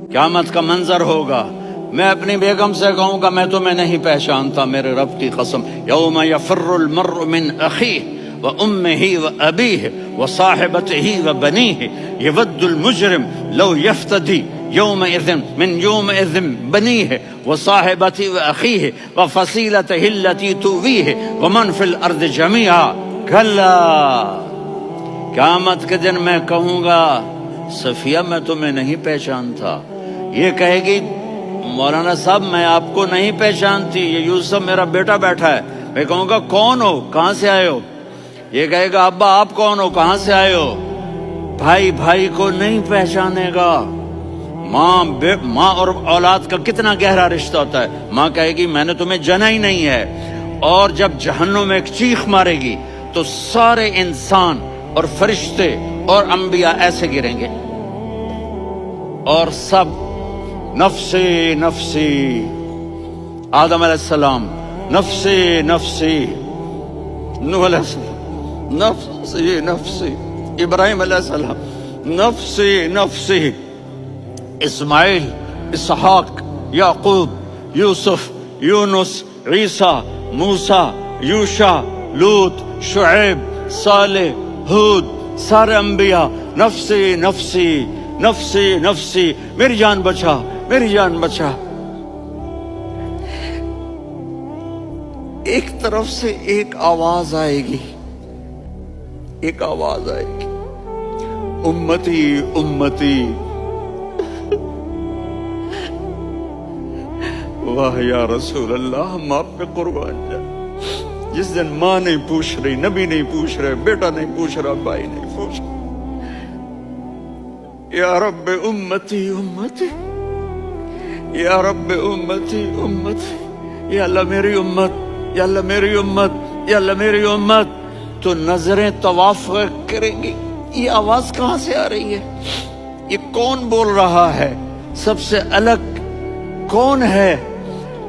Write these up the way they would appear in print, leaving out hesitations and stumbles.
क़यामत का मंजर होगा, मैं अपनी बेगम से कहूँगा मैं तुम्हें नहीं पहचानता, मेरे रब की कसम। यौम यफ़िर्रुल मर्उ मिन अख़ीहि व उम्मिही व अबीही व साहिबतिही व बनीही यवद्दुल मुजरिम लौ यफ्तदी यौमइज़िन मिन यौमइज़िन बनीही व साहिबतिही व अख़ीही व फ़सीलतिही अल्लती तुवीही व मन फ़िल अर्ज़ि जमीआ कल्ला। क़यामत के दिन मैं कहूँगा सफिया मैं तुम्हें नहीं पहचानता। ये कहेगी मौलाना साहब मैं आपको नहीं पहचानती, ये यूसुफ मेरा बेटा बैठा है। मैं कहूँगा कौन हो, कहाँ से आए हो? ये कहेगा अब्बा आप कौन हो, कहाँ से आए हो? भाई भाई को नहीं पहचानेगा। माँ और औलाद का कितना गहरा रिश्ता होता है। माँ कहेगी मैंने तुम्हें जना ही नहीं है। और जब जहन्नुम में एक चीख मारेगी तो सारे इंसान और फरिश्ते और अंबिया ऐसे गिरेंगे और सब नफ्सी नफ्सी, आदम अलैहिस्सलाम नफ्सी नफ्सी, नूह अलैहिस्सलाम नफ्सी नफ्सी, इब्राहिम अलैहिस्सलाम नफ्सी नफ्सी, इस्माइल, इसहाक, याकूब, यूसुफ, यूनुस, ईसा, मूसा, यूशा, लूत, शुएब, सालेह, हूद, सारे अंबिया नफ्सी नफ्सी नफ्सी नफ्सी, मेरी जान बचा, मेरी जान बचा। एक तरफ से एक आवाज आएगी, एक आवाज आएगी, उम्मती उम्मती। वाह या रसूल अल्लाह, हम आप पे कुर्बान जाए। जिस दिन माँ नहीं पूछ रही, नबी नहीं पूछ रहे, बेटा नहीं पूछ रहा, भाई नहीं पूछ रहा, या रब्बे उम्मती उम्मती, या रब्बे उम्मती उम्मती, या अल्लाह मेरी उम्मत, या अल्लाह मेरी उम्मत, या अल्लाह मेरी उम्मत। तो नजरें तवाफ करेंगी, ये आवाज कहाँ से आ रही है? ये कौन बोल रहा है? सबसे अलग कौन है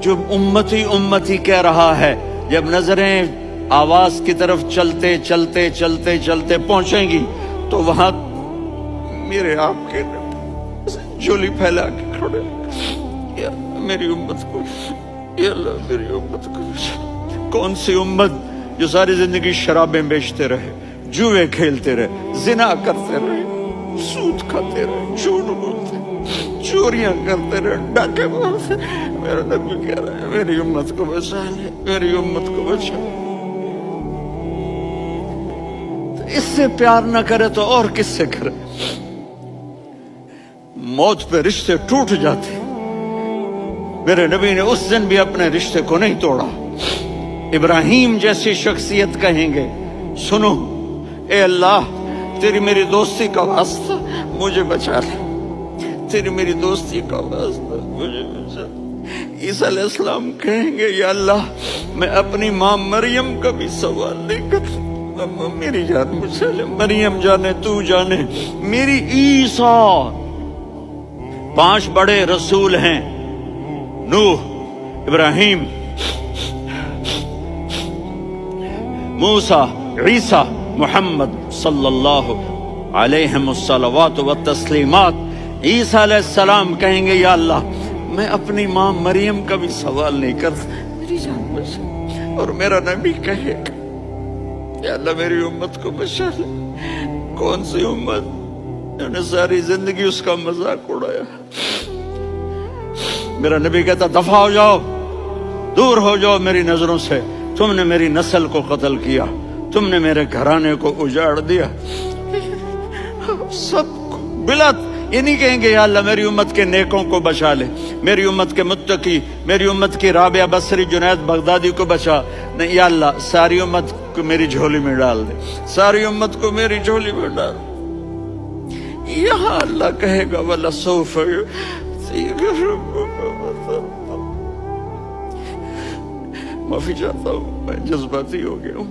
जो उम्मती उम्मती कह रहा है? जब नजरें आवाज की तरफ चलते चलते चलते चलते पहुंचेंगी तो वहां मेरे आपके झोली फैला के खड़े, या मेरी उम्मत को, या अल्लाह मेरी उम्मत को। कौन सी उम्मत जो सारी जिंदगी शराबें बेचते रहे, जुए खेलते रहे, जिना करते रहे, सूद खाते रहे, झूठ बोलते, चोरियां करते रहे, डाके मारते। मेरा नबी कह रहा है मेरी उम्मत को बचा ले, मेरी उम्मत को बचा। तो इससे प्यार न करे तो और किससे करे? मौत पे रिश्ते टूट जाते। मेरे नबी ने उस दिन भी अपने रिश्ते को नहीं तोड़ा। इब्राहिम जैसी शख्सियत कहेंगे सुनो ए अल्लाह, तेरी मेरी दोस्ती का वास्ता मुझे बचा ले, तेरी मेरी दोस्ती का वास्ता मुझे बचा। ईसा अलैहिस्सलाम कहेंगे या अल्लाह मैं अपनी माँ मरियम का भी सवाल नहीं करता, मेरी जान मुझसे ले, मरियम जाने तू जाने मेरी ईसा। 5 बड़े रसूल हैं, नूह, इब्राहिम, मूसा, ईसा, मुहम्मद सल्लल्लाहु अलैहि वसल्लम व तस्लीमात। ईसा अलैहिस्सलाम कहेंगे या अल्लाह मैं अपनी माँ मरियम का भी सवाल नहीं करता, मेरी जान बचा। और मेरा नबी कहेगा या अल्लाह मेरी उम्मत को बचा ले। कौन सी उम्मत जिन्होंने सारी जिंदगी उसका मजाक उड़ाया? मेरा नबी कहता दफा हो जाओ, दूर हो जाओ मेरी नजरों से, तुमने मेरी नस्ल को कत्ल किया, तुमने मेरे घराने को उजाड़ दिया। सबको बिलत ये नहीं कहेंगे या अल्लाह मेरी उम्मत के नेकों को बचा ले, मेरी उम्मत के मुत्तकी, मेरी उम्मत की राबिया बसरी जुनैद बगदादी को बचा। नहीं या अल्लाह सारी उम्मत को मेरी झोली में डाल दे, सारी उम्मत को मेरी झोली में डाल। यहाँ अल्लाह कहेगा वला सौफ। माफी चाहता हूँ मैं जज्बाती हो गया हूँ।